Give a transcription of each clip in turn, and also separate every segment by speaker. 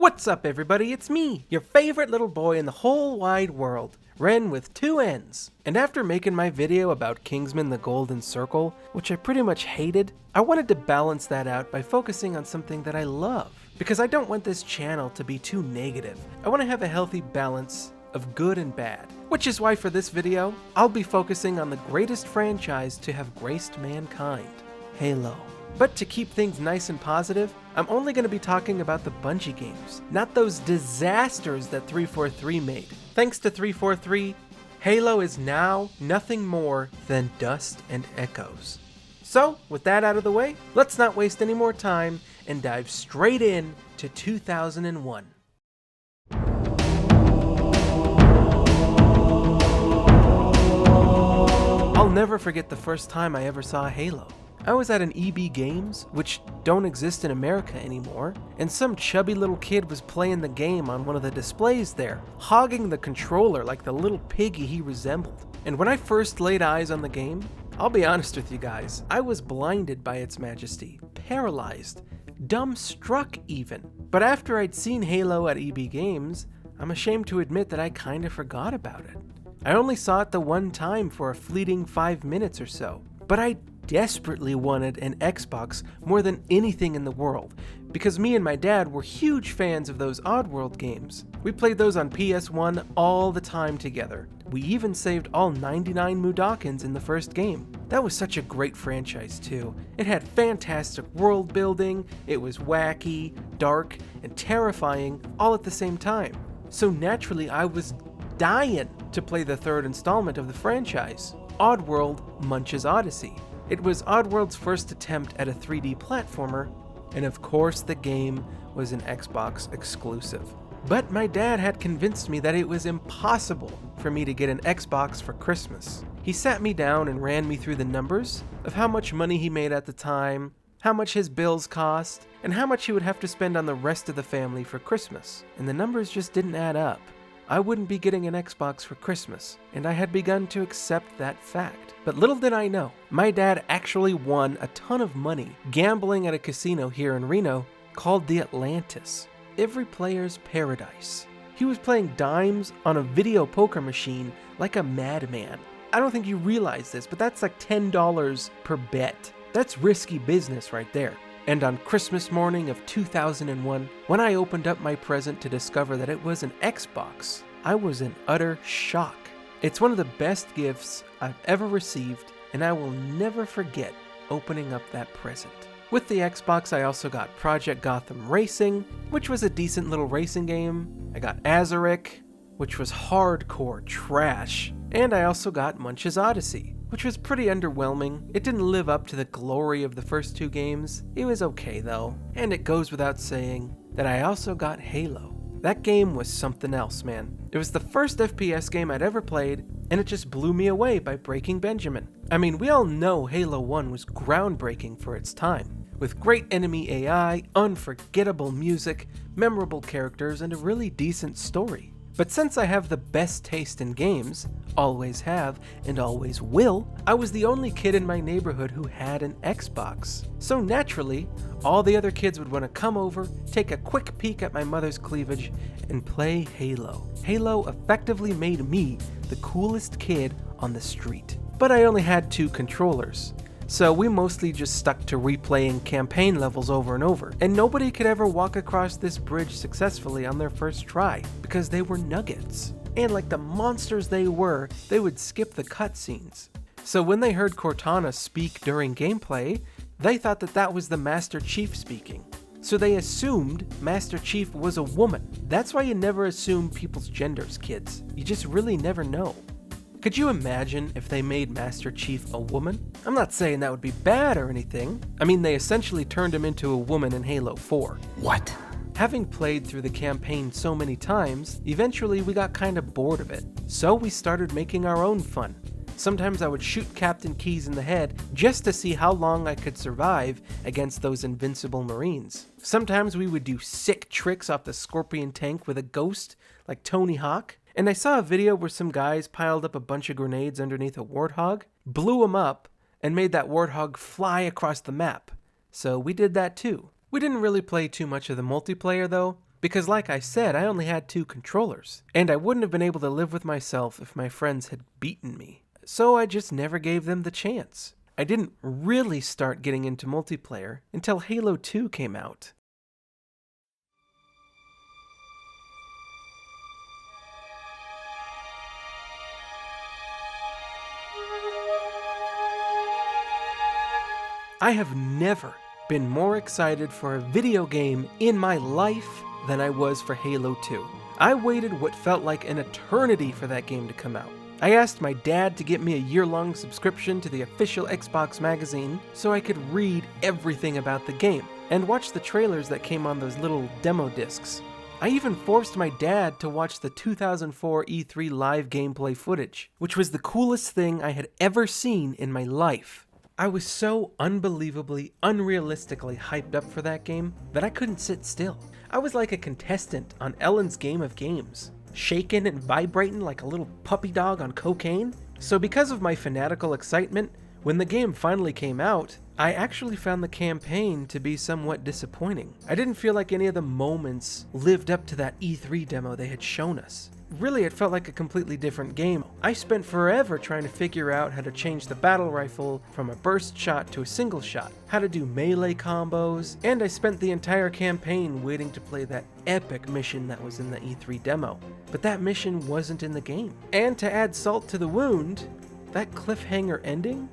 Speaker 1: What's up everybody, it's me, your favorite little boy in the whole wide world, Ren with 2 N's. And after making my video about Kingsman the Golden Circle, which I pretty much hated, I wanted to balance that out by focusing on something that I love. Because I don't want this channel to be too negative. I want to have a healthy balance of good and bad. Which is why for this video, I'll be focusing on the greatest franchise to have graced mankind, Halo. But to keep things nice and positive, I'm only going to be talking about the Bungie games, not those disasters that 343 made. Thanks to 343, Halo is now nothing more than dust and echoes. So, with that out of the way, let's not waste any more time and dive straight in to 2001. I'll never forget the first time I ever saw Halo. I was at an EB Games, which don't exist in America anymore, and some chubby little kid was playing the game on one of the displays there, hogging the controller like the little piggy he resembled. And when I first laid eyes on the game, I'll be honest with you guys, I was blinded by its majesty, paralyzed, dumbstruck even. But after I'd seen Halo at EB Games, I'm ashamed to admit that I kinda forgot about it. I only saw it the one time for a fleeting 5 minutes or so, but I desperately wanted an Xbox more than anything in the world, because me and my dad were huge fans of those Oddworld games. We played those on PS1 all the time together. We even saved all 99 Mudokons in the first game. That was such a great franchise too. It had fantastic world building, it was wacky, dark, and terrifying all at the same time. So naturally I was dying to play the third installment of the franchise, Oddworld Munch's Odyssey. It was Oddworld's first attempt at a 3D platformer, and of course the game was an Xbox exclusive. But my dad had convinced me that it was impossible for me to get an Xbox for Christmas. He sat me down and ran me through the numbers of how much money he made at the time, how much his bills cost, and how much he would have to spend on the rest of the family for Christmas. And the numbers just didn't add up. I wouldn't be getting an Xbox for Christmas, and I had begun to accept that fact. But little did I know, my dad actually won a ton of money gambling at a casino here in Reno called the Atlantis, every player's paradise. He was playing dimes on a video poker machine like a madman. I don't think you realize this, but that's like $10 per bet. That's risky business right there. And on Christmas morning of 2001, when I opened up my present to discover that it was an Xbox, I was in utter shock. It's one of the best gifts I've ever received, and I will never forget opening up that present. With the Xbox, I also got Project Gotham Racing, which was a decent little racing game. I got Azaric, which was hardcore trash. And I also got Munch's Odyssey, which was pretty underwhelming. It didn't live up to the glory of the first 2 games. It was okay though. And it goes without saying that I also got Halo. That game was something else, man. It was the first FPS game I'd ever played, and it just blew me away by breaking Benjamin. I mean, we all know Halo 1 was groundbreaking for its time, with great enemy AI, unforgettable music, memorable characters, and a really decent story. But since I have the best taste in games, always have and always will, I was the only kid in my neighborhood who had an Xbox. So naturally, all the other kids would want to come over, take a quick peek at my mother's cleavage, and play Halo. Halo effectively made me the coolest kid on the street. But I only had 2 controllers. So we mostly just stuck to replaying campaign levels over and over, and nobody could ever walk across this bridge successfully on their first try, because they were nuggets. And like the monsters they were, they would skip the cutscenes. So when they heard Cortana speak during gameplay, they thought that that was the Master Chief speaking. So they assumed Master Chief was a woman. That's why you never assume people's genders, kids. You just really never know. Could you imagine if they made Master Chief a woman? I'm not saying that would be bad or anything. I mean, they essentially turned him into a woman in Halo 4.
Speaker 2: What?
Speaker 1: Having played through the campaign so many times, eventually we got kinda bored of it. So we started making our own fun. Sometimes I would shoot Captain Keyes in the head just to see how long I could survive against those invincible Marines. Sometimes we would do sick tricks off the Scorpion tank with a ghost, like Tony Hawk. And I saw a video where some guys piled up a bunch of grenades underneath a warthog, blew them up, and made that warthog fly across the map. So we did that too. We didn't really play too much of the multiplayer though. because like I said, I only had 2 controllers, and I wouldn't have been able to live with myself if my friends had beaten me. So I just never gave them the chance. I didn't really start getting into multiplayer until Halo 2 came out. I have never been more excited for a video game in my life than I was for Halo 2. I waited what felt like an eternity for that game to come out. I asked my dad to get me a year-long subscription to the official Xbox magazine so I could read everything about the game and watch the trailers that came on those little demo discs. I even forced my dad to watch the 2004 E3 live gameplay footage, which was the coolest thing I had ever seen in my life. I was so unbelievably, unrealistically hyped up for that game that I couldn't sit still. I was like a contestant on Ellen's Game of Games, shaking and vibrating like a little puppy dog on cocaine. So because of my fanatical excitement, when the game finally came out, I actually found the campaign to be somewhat disappointing. I didn't feel like any of the moments lived up to that E3 demo they had shown us. Really, it felt like a completely different game. I spent forever trying to figure out how to change the battle rifle from a burst shot to a single shot, how to do melee combos, and I spent the entire campaign waiting to play that epic mission that was in the E3 demo. But that mission wasn't in the game. And to add salt to the wound, that cliffhanger ending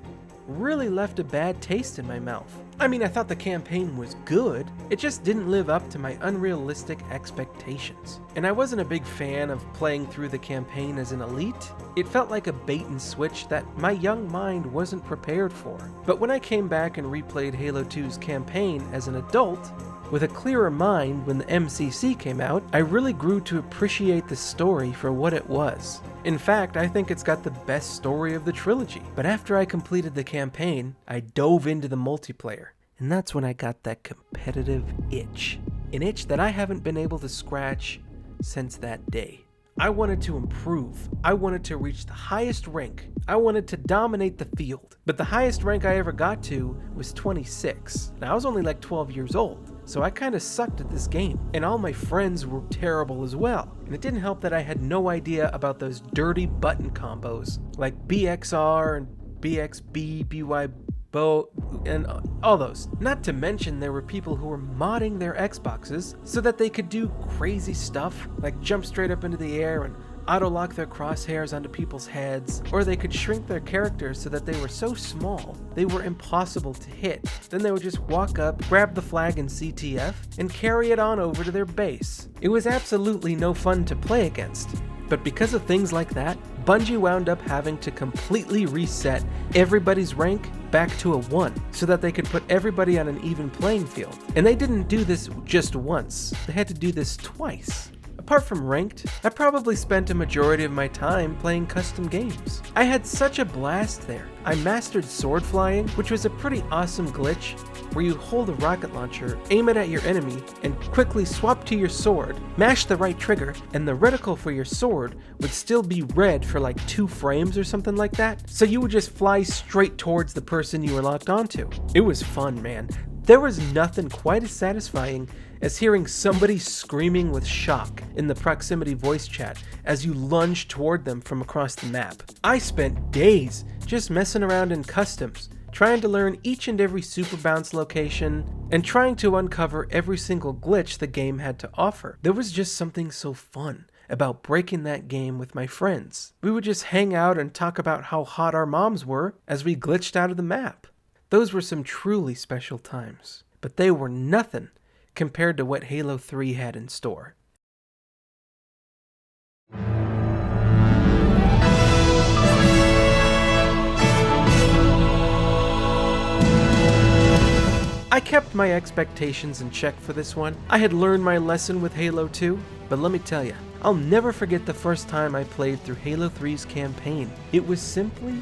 Speaker 1: really left a bad taste in my mouth. I mean, I thought the campaign was good, it just didn't live up to my unrealistic expectations. And I wasn't a big fan of playing through the campaign as an elite. It felt like a bait and switch that my young mind wasn't prepared for. But when I came back and replayed Halo 2's campaign as an adult, with a clearer mind when the MCC came out, I really grew to appreciate the story for what it was. In fact, I think it's got the best story of the trilogy. But after I completed the campaign, I dove into the multiplayer. And that's when I got that competitive itch. An itch that I haven't been able to scratch since that day. I wanted to improve. I wanted to reach the highest rank. I wanted to dominate the field. But the highest rank I ever got to was 26. Now I was only like 12 years old, so I kind of sucked at this game. And all my friends were terrible as well. And it didn't help that I had no idea about those dirty button combos, like BXR and BXB, BY, Bo, and all those. Not to mention there were people who were modding their Xboxes so that they could do crazy stuff, like jump straight up into the air and auto-lock their crosshairs onto people's heads, or they could shrink their characters so that they were so small they were impossible to hit. Then they would just walk up, grab the flag in CTF, and carry it on over to their base. It was absolutely no fun to play against. But because of things like that, Bungie wound up having to completely reset everybody's rank back to a 1 so that they could put everybody on an even playing field. And they didn't do this just once, they had to do this twice. Apart from ranked, I probably spent a majority of my time playing custom games. I had such a blast there. I mastered sword flying, which was a pretty awesome glitch where you hold a rocket launcher, aim it at your enemy, and quickly swap to your sword, mash the right trigger, and the reticle for your sword would still be red for like 2 frames or something like that. So you would just fly straight towards the person you were locked onto. It was fun, man. There was nothing quite as satisfying as hearing somebody screaming with shock in the proximity voice chat as you lunged toward them from across the map. I spent days just messing around in customs, trying to learn each and every super bounce location, and trying to uncover every single glitch the game had to offer. There was just something so fun about breaking that game with my friends. We would just hang out and talk about how hot our moms were as we glitched out of the map. Those were some truly special times, but they were nothing compared to what Halo 3 had in store. I kept my expectations in check for this one. I had learned my lesson with Halo 2, but let me tell you, I'll never forget the first time I played through Halo 3's campaign. It was simply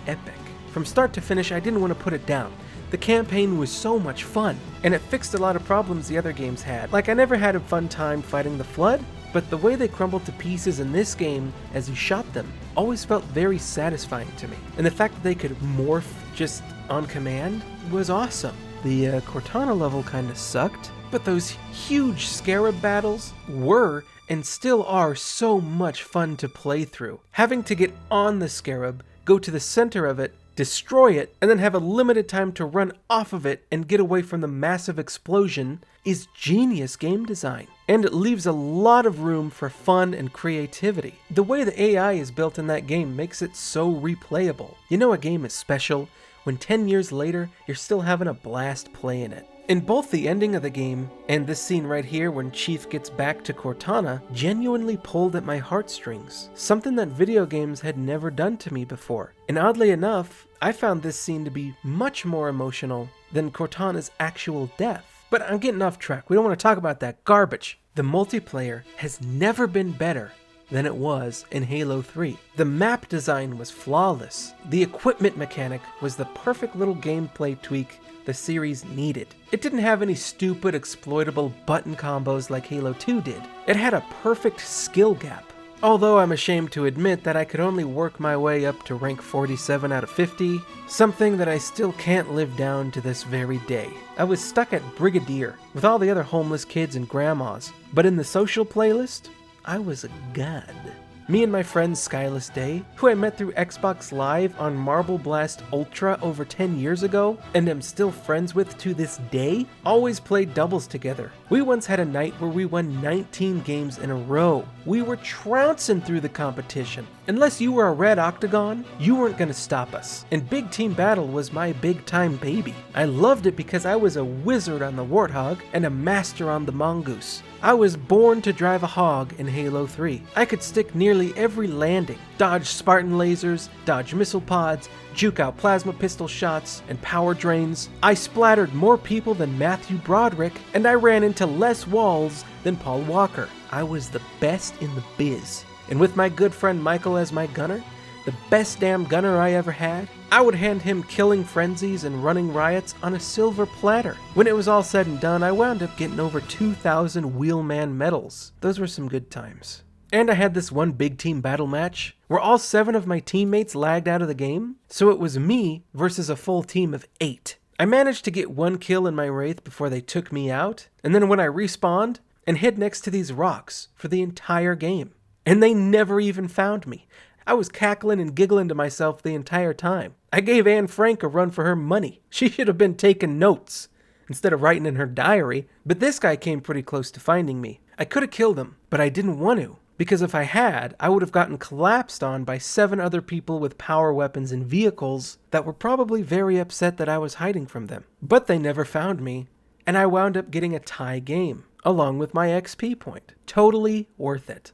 Speaker 1: epic. From start to finish, I didn't want to put it down. The campaign was so much fun, and it fixed a lot of problems the other games had. Like, I never had a fun time fighting the Flood, but the way they crumbled to pieces in this game as you shot them always felt very satisfying to me. And the fact that they could morph just on command was awesome. The Cortana level kinda sucked, But those huge scarab battles were and still are so much fun to play through. Having to get on the scarab, go to the center of it, destroy it, and then have a limited time to run off of it and get away from the massive explosion is genius game design. And it leaves a lot of room for fun and creativity. The way the AI is built in that game makes it so replayable. You know a game is special when 10 years later you're still having a blast playing it. In both the ending of the game and this scene right here when Chief gets back to Cortana genuinely pulled at my heartstrings, something that video games had never done to me before. And oddly enough, I found this scene to be much more emotional than Cortana's actual death. But I'm getting off track, we don't want to talk about that garbage. The multiplayer has never been better than it was in Halo 3. The map design was flawless. The equipment mechanic was the perfect little gameplay tweak the series needed. It didn't have any stupid exploitable button combos like Halo 2 did. It had a perfect skill gap. Although I'm ashamed to admit that I could only work my way up to rank 47 out of 50, something that I still can't live down to this very day. I was stuck at Brigadier with all the other homeless kids and grandmas, but in the social playlist, I was a god. Me and my friend Skyless Day, who I met through Xbox Live on Marble Blast Ultra over 10 years ago, and am still friends with to this day, always played doubles together. We once had a night where we won 19 games in a row. We were trouncing through the competition. Unless you were a red octagon, you weren't gonna stop us. And Big Team Battle was my big time baby. I loved it because I was a wizard on the Warthog and a master on the Mongoose. I was born to drive a hog in Halo 3. I could stick nearly every landing, dodge Spartan lasers, dodge missile pods, juke out plasma pistol shots, and power drains. I splattered more people than Matthew Broderick, and I ran into less walls than Paul Walker. I was the best in the biz. And with my good friend Michael as my gunner, the best damn gunner I ever had, I would hand him killing frenzies and running riots on a silver platter. When it was all said and done, I wound up getting over 2,000 Wheelman medals. Those were some good times. And I had this one big team battle match where all 7 of my teammates lagged out of the game, so it was me versus a full team of 8. I managed to get 1 kill in my Wraith before they took me out, and then when I respawned and hid next to these rocks for the entire game. And they never even found me. I was cackling and giggling to myself the entire time. I gave Anne Frank a run for her money. She should have been taking notes instead of writing in her diary, but this guy came pretty close to finding me. I could have killed him, but I didn't want to, because if I had, I would have gotten collapsed on by 7 other people with power weapons and vehicles that were probably very upset that I was hiding from them. But they never found me, and I wound up getting a tie game, along with my XP point. Totally worth it.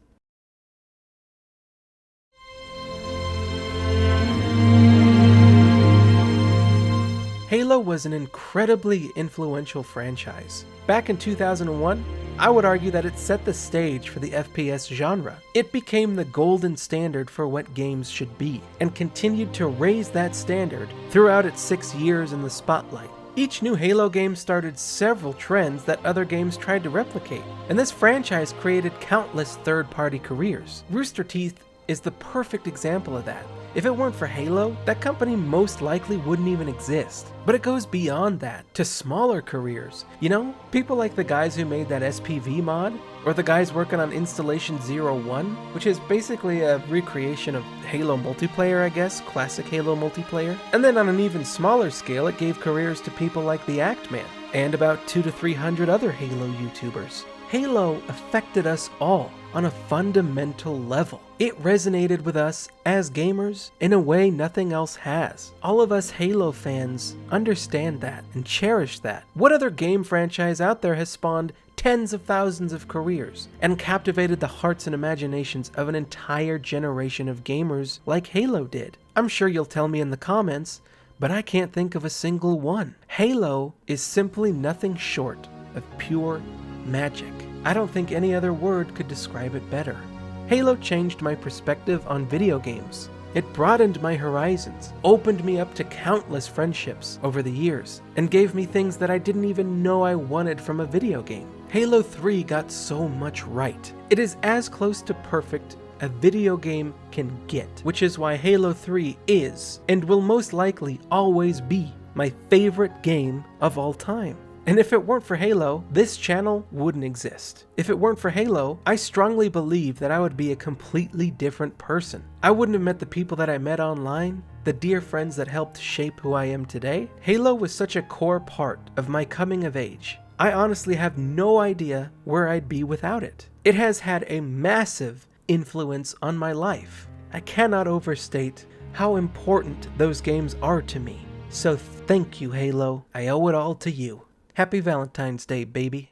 Speaker 1: Halo was an incredibly influential franchise. Back in 2001, I would argue that it set the stage for the FPS genre. It became the golden standard for what games should be, and continued to raise that standard throughout its 6 years in the spotlight. Each new Halo game started several trends that other games tried to replicate, and this franchise created countless third-party careers. Rooster Teeth is the perfect example of that. If it weren't for Halo, that company most likely wouldn't even exist. But it goes beyond that, to smaller careers. You know, people like the guys who made that SPV mod, or the guys working on Installation 01, which is basically a recreation of Halo multiplayer, I guess, classic Halo multiplayer. And then on an even smaller scale, it gave careers to people like the Act Man, and about 200 to 300 other Halo YouTubers. Halo affected us all on a fundamental level. It resonated with us as gamers in a way nothing else has. All of us Halo fans understand that and cherish that. What other game franchise out there has spawned tens of thousands of careers and captivated the hearts and imaginations of an entire generation of gamers like Halo did? I'm sure you'll tell me in the comments, but I can't think of a single one. Halo is simply nothing short of pure magic. I don't think any other word could describe it better. Halo changed my perspective on video games. It broadened my horizons, opened me up to countless friendships over the years, and gave me things that I didn't even know I wanted from a video game. Halo 3 got so much right. It is as close to perfect a video game can get, which is why Halo 3 is, and will most likely always be, my favorite game of all time. And if it weren't for Halo, this channel wouldn't exist. If it weren't for Halo, I strongly believe that I would be a completely different person. I wouldn't have met the people that I met online, the dear friends that helped shape who I am today. Halo was such a core part of my coming of age. I honestly have no idea where I'd be without it. It has had a massive influence on my life. I cannot overstate how important those games are to me. So thank you, Halo. I owe it all to you. Happy Valentine's Day, baby.